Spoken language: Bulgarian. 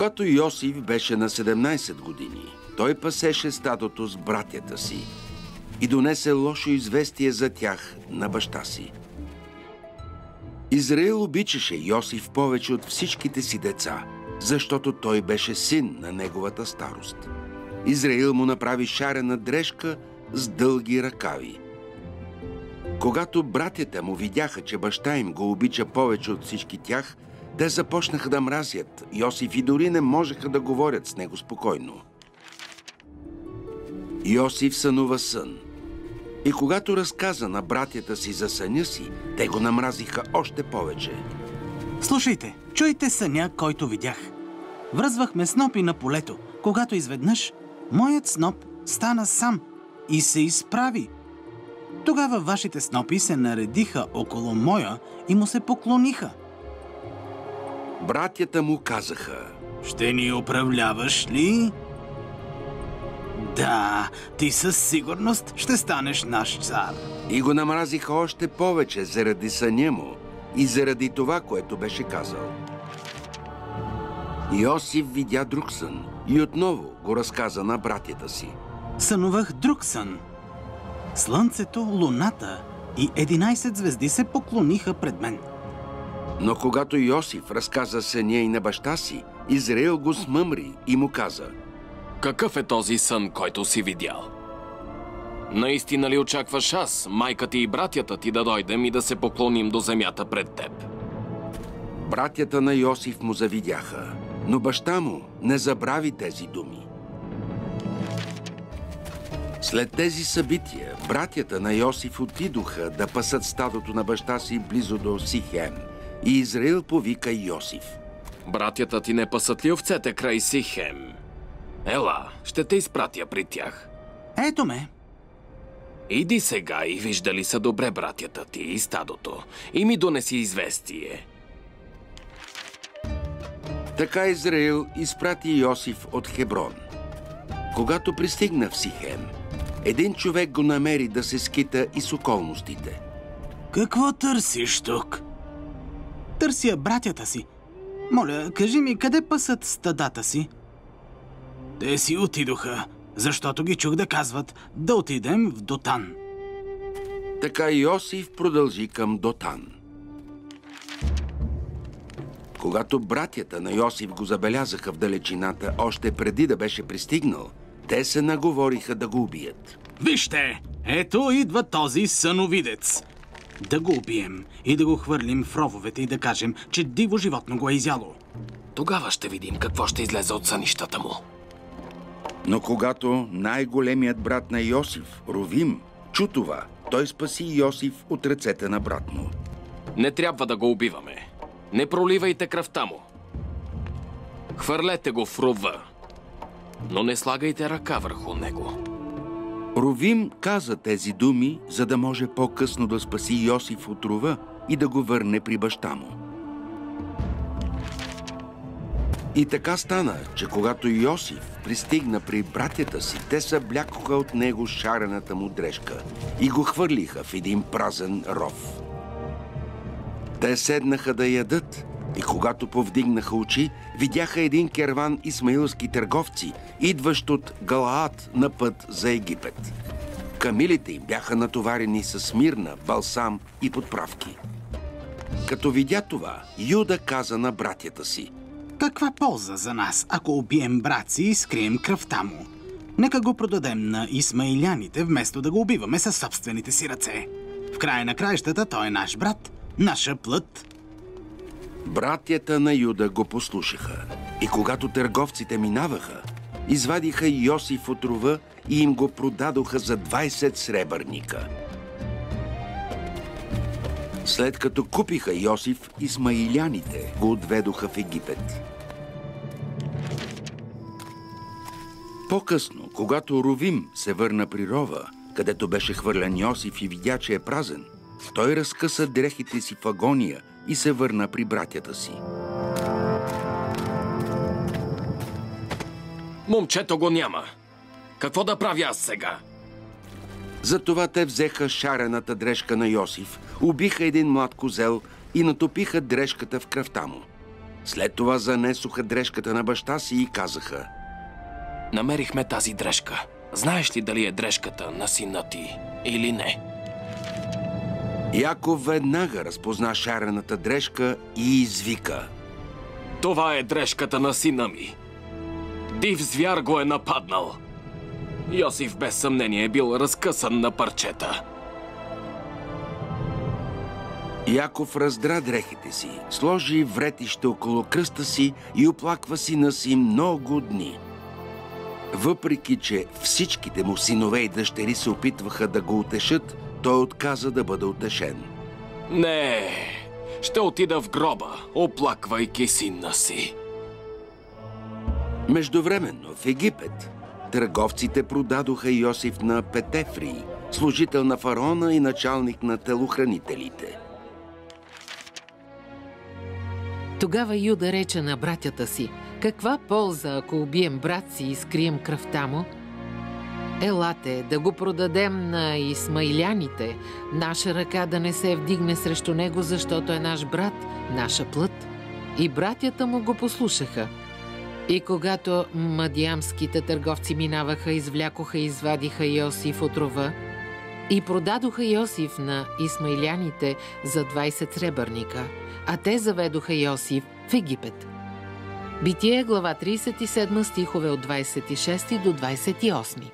Когато Йосиф беше на 17 години, той пасеше стадото с братята си и донесе лошо известие за тях на баща си. Израил обичаше Йосиф повече от всичките си деца, защото той беше син на неговата старост. Израил му направи шарена дрежка с дълги ръкави. Когато братята му видяха, че баща им го обича повече от всички тях, те започнаха да мразят Йосиф и дори не можеха да говорят с него спокойно. Йосиф сънува сън. И когато разказа на братята си за съня си, те го намразиха още повече. Слушайте, чуйте съня, който видях. Връзвахме снопи на полето, когато изведнъж моят сноп стана сам и се изправи. Тогава вашите снопи се наредиха около моя и му се поклониха. Братята му казаха: Ще ни управляваш ли? Да, ти със сигурност ще станеш наш цар. И го намразиха още повече заради съня му и заради това, което беше казал. Йосиф видя друг сън и отново го разказа на братята си. Сънувах друг сън. Слънцето, луната и 11 звезди се поклониха пред мен. Но когато Йосиф разказа съня и на баща си, Израил го смъмри и му каза: Какъв е този сън, който си видял? Наистина ли очакваш аз, майка ти и братята ти да дойдем и да се поклоним до земята пред теб? Братята на Йосиф му завидяха, но баща му не забрави тези думи. След тези събития, братята на Йосиф отидоха да пасат стадото на баща си близо до Сихем. И Израил повика Йосиф. Братята ти не пасат ли овцете край Сихем? Ела, ще те изпратя при тях. Ето ме. Иди сега и вижда ли са добре братята ти и стадото, и ми донеси известие. Така Израил изпрати Йосиф от Хеброн. Когато пристигна в Сихем, един човек го намери да се скита и с околностите. Какво търсиш тук? Търся братята си. Моля, кажи ми, къде пасат стадата си? Те си отидоха, защото ги чух да казват да отидем в Дотан. Така Йосиф продължи към Дотан. Когато братята на Йосиф го забелязаха в далечината, още преди да беше пристигнал, те се наговориха да го убият. Вижте, ето идва този съновидец. Да го убием и да го хвърлим в рововете и да кажем, че диво животно го е изяло. Тогава ще видим какво ще излезе от сънищата му. Но когато най-големият брат на Йосиф, Ровим, чу това, той спаси Йосиф от ръцете на брат му. Не трябва да го убиваме. Не проливайте кръвта му. Хвърлете го в рова, но не слагайте ръка върху него. Ровим каза тези думи, за да може по-късно да спаси Йосиф от рова и да го върне при баща му. И така стана, че когато Йосиф пристигна при братята си, те съблякоха от него шарената му дрежка и го хвърлиха в един празен ров. Те седнаха да ядат и когато повдигнаха очи, видяха един керван исмаилски търговци, идващ от Галаад на път за Египет. Камилите им бяха натоварени с смирна, балсам и подправки. Като видя това, Юда каза на братята си: Каква полза за нас, ако убием брат си и скрием кръвта му? Нека го продадем на исмаиляните, вместо да го убиваме със собствените си ръце. В края на краищата той е наш брат, наша плът. Братята на Юда го послушаха и когато търговците минаваха, извадиха Йосиф от рова и им го продадоха за 20 сребърника. След като купиха Йосиф, исмаиляните го отведоха в Египет. По-късно, когато Ровим се върна при рова, където беше хвърлен Йосиф и видя, че е празен, той разкъса дрехите си в агония и се върна при братята си. Момчето го няма. Какво да правя аз сега? Затова те взеха шарената дрежка на Йосиф, убиха един млад козел и натопиха дрежката в кръвта му. След това занесоха дрежката на баща си и казаха: Намерихме тази дрежка. Знаеш ли дали е дрежката на сина ти или не? Яков веднага разпозна шарената дрежка и извика: Това е дрежката на сина ми. Див звяр го е нападнал. Йосиф без съмнение е бил разкъсан на парчета. Яков раздра дрехите си, сложи вретище около кръста си и оплаква сина си много дни. Въпреки че всичките му синове и дъщери се опитваха да го утешат, той отказа да бъде утешен. Не, ще отида в гроба, оплаквайки сина си. Междувременно в Египет търговците продадоха Йосиф на Петефрий, служител на фараона и началник на телохранителите. Тогава Юда рече на братята си: каква полза, ако убием брат си и скрием кръвта му? Елате, да го продадем на исмаиляните, наша ръка да не се вдигне срещу него, защото е наш брат, наша плът. И братята му го послушаха. И когато мадиамските търговци минаваха, извлякоха и извадиха Йосиф от рова и продадоха Йосиф на исмаиляните за 20 сребърника, а те заведоха Йосиф в Египет. Битие, глава 37, стихове от 26 до 28.